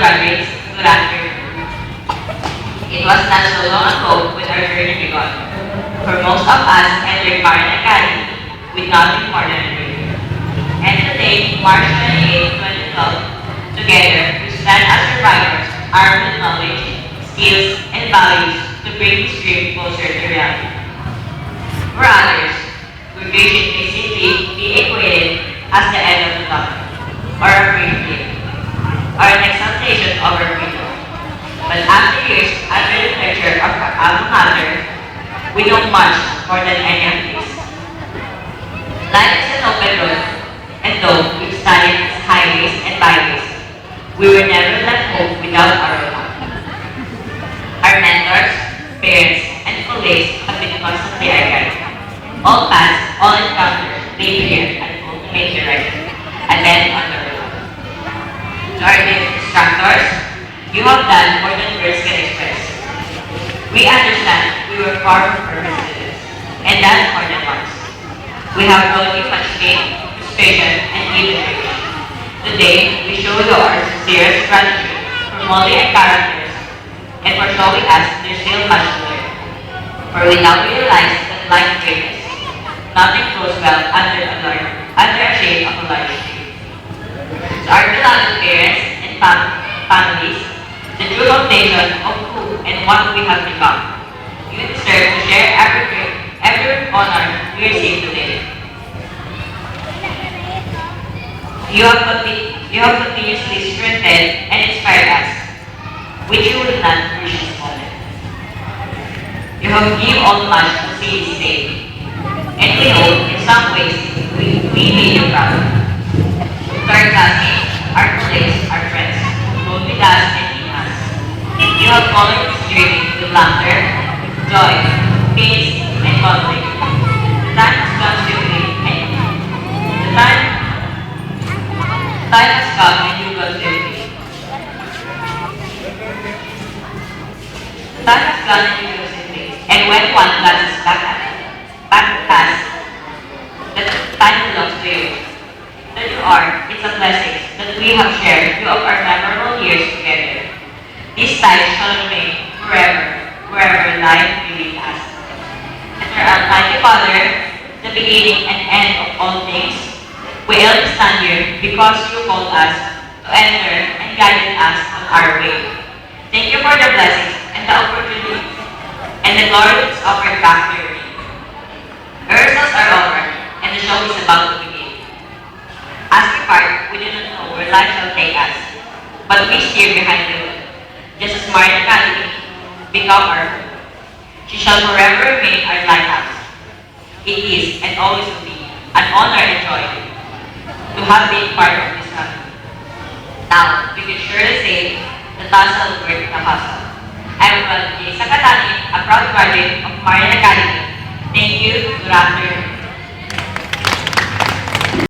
graduates, good afternoon. It was not so long ago when our journey began. For most of us entered Marian Academy with nothing more than a dream. And today, March 28, 2012, together we stand as survivors, armed with knowledge, skills, and values to bring this dream closer to reality. For others, graduation may simply be equated as the end of the tunnel, or a brief blip, or an exaltation over freedom. But after years under the pressure of our alma mater, we know much more than any of this. Life is an open road, and though we've studied its highways and byways, we were never left home without our roadmap. Our mentors, parents, and colleagues have been constantly our guide. All paths, all encounters, lead here at ultimate direction, and then on the road. To our dear instructors, you have done more than words can express. We understand we were far from perfect students, and that's more than once. We have known you much pain, frustration, and even rage. Today, we show you our sincerest gratitude for molding our characters and for showing us there's still much to learn. For we now realize that like greatness, nothing grows well under a shade of a large tree. To our beloved parents and families, the true foundation of who and what we have become, you deserve to share every honor we receive today. You have continuously strengthened and inspired us, which you would not wish this moment. You have given all much to see this day, and we hope in some ways we made you proud. To our classmates, our colleagues, our friends, both with us and in us, you have followed this journey with laughter, joy, peace, and conflict. The time has come swiftly, and the time has come and you will swiftly. The time has come and you will swiftly. And when one glances back past, the time belongs to you. That you are, it's a blessing that we have shared few of our memorable years together. This time shall remain forever, wherever life may lead us. And our Almighty Father, the beginning and end of all things, we only stand here because you called us to enter and guided us on our way. Thank you for the blessings and the opportunity and the glory that is offered back to your name. Rehearsals are over and the show is about to begin. As we part, we do not know where life shall take us, but we steer behind the wheel. Just as Marian Academy become our home. She shall forever remain our lighthouse. It is and always will be an honor and joy to have been part of this family. Now, we can surely say the tassel worth the hustle. I'm J. Sakatani, a proud graduate of Marian Academy. Thank you. Good afternoon.